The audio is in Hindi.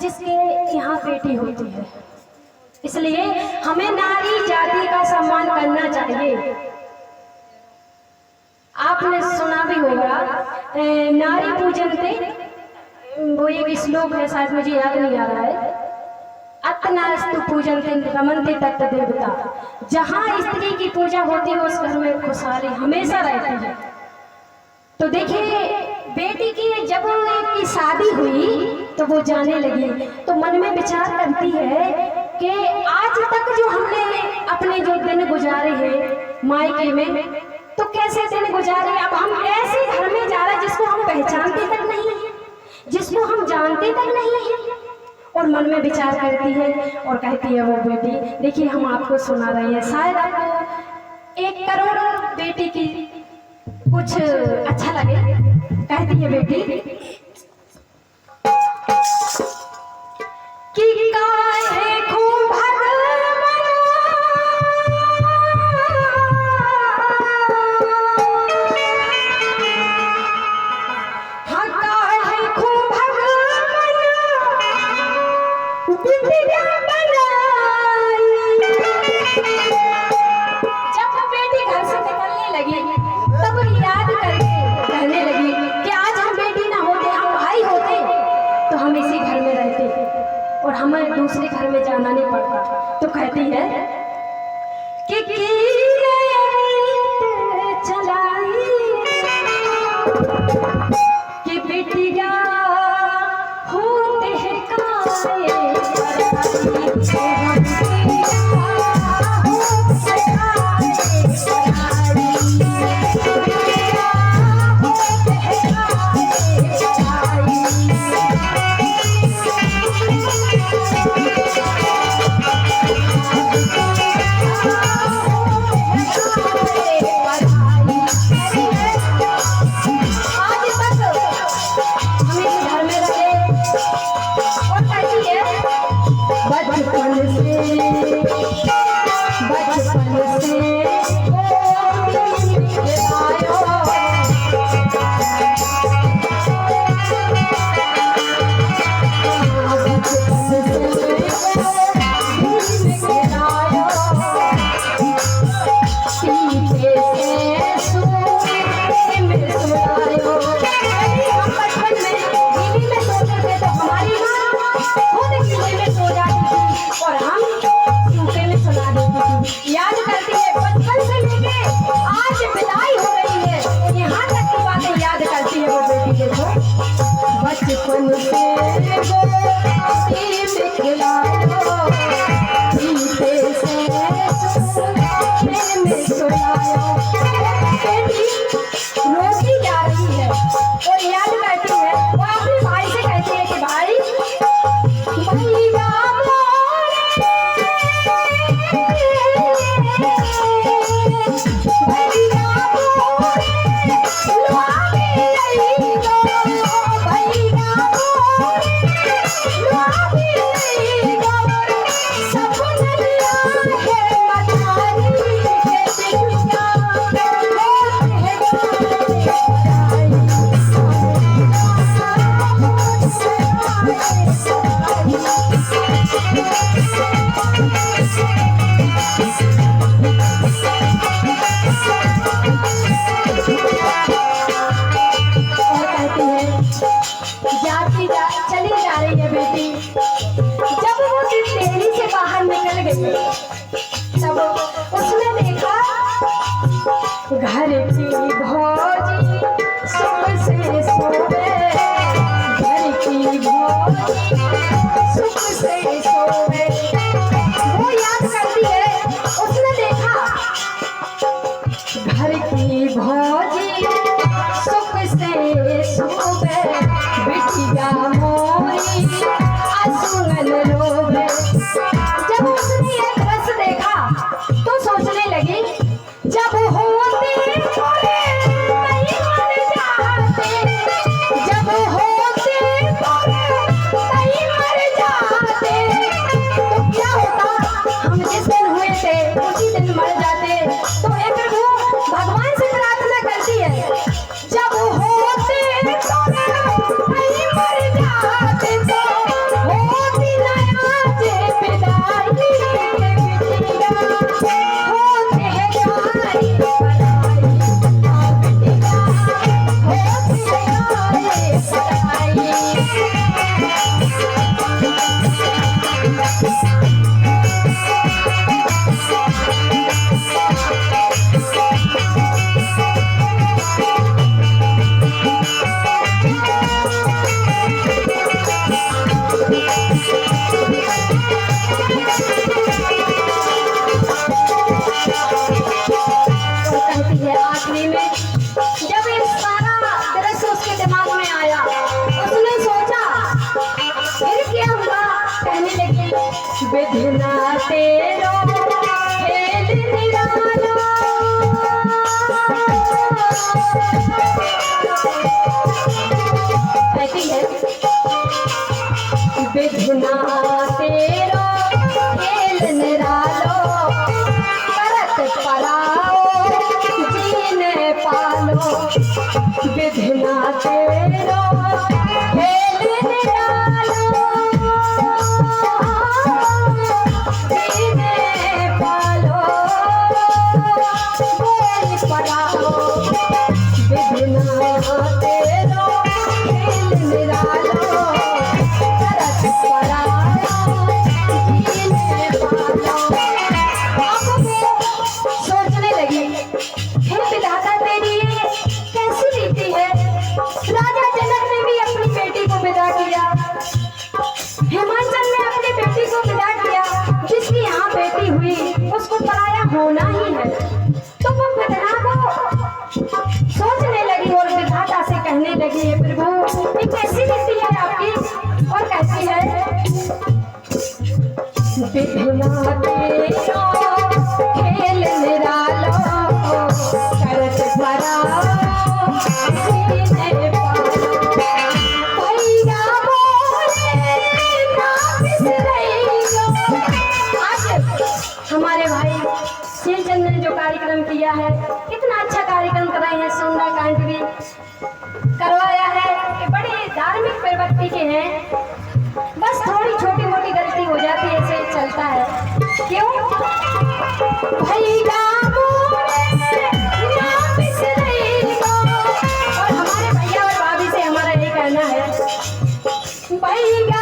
जिसके यहाँ बेटी होती है। इसलिए हमें नारी जाति का सम्मान करना चाहिए। आपने सुना भी होगा नारी पूजन पे, वो एक श्लोक है, शायद मुझे याद नहीं आ रहा है, अत्नास्तु पूजन्ते रमन्ते तत्र देवता। जहाँ स्त्री की पूजा होती है उस घर में खुशहाली हमेशा रहती है। तो देखिए बेटी की जब की शादी हुई तो वो जाने लगी तो मन में विचार करती है कि आज तक जो हमने अपने जो दिन गुजारे हैं मायके में, तो कैसे दिन गुजारे, अब हम ऐसे घर में जा रहे हैं जिसको हम पहचानते तक नहीं है, जिसको हम जानते तक नहीं है। और मन में विचार करती है और कहती है वो बेटी, देखिए हम आपको सुना रहे हैं, शायद आपको 1 करोड़ बेटी की कुछ अच्छा लगे। कहती है बेटी कि काहे खूब हमें दूसरे घर में जाना नहीं पड़ता। तो कहती है कि चलाई कि बेटिया होते हैं तब उसने देखा घर की भौजी सुख से सोए, घर की भौजी सुख से सोए। वो याद करती है, उसने देखा घर की भौजी सुख से सोए, बिटिया मोरी असुगन रोवे। जब उसने ये दृश्य देखा तो सोचने लगी, जब होते थोड़े नहीं मर जाते, जब होते थोड़े नहीं मर जाते, विधना तेरो खेल निराला। कहती है विधना तेरो खेल निरालो, करत पराओ जीने पालो। विधना तेरो खेल निरालो, जीने पालो बोल पराओ। विधना तेरो खेल निरालो, करत पराओ जीने पालो। आंखों में सोचने लगी, हे विधाता तेरी ये कैसी रीति है। राजा जनक ने भी अपनी बेटी को विदा किया, हिमाचल ने अपनी बेटी को विदा किया। जिसकी यहाँ बेटी हुई उसको पराया होना ही है। तो वो विधना को सोचने लगी और विधाता से कहने लगी, हे प्रभु ये कैसी रीति है आपकी। और कहती है विधना तेरो खेल निरालो, करत भराओ सीने पालो। भैया बोले ना बिसरइयो। आज हमारे भाई शीलचंद ने जो कार्यक्रम किया है, कितना अच्छा कार्यक्रम कराए हैं। सुंदरकांड भी करवाया है कि बड़े धार्मिक प्रवृत्ति के हैं। बस थोड़ी छोटी मोटी गलती हो जाती है, ऐसे चलता है। क्यों भैया बोले ना बिसरइयो। और हमारे भैया और भाभी से हमारा ये कहना है, भैया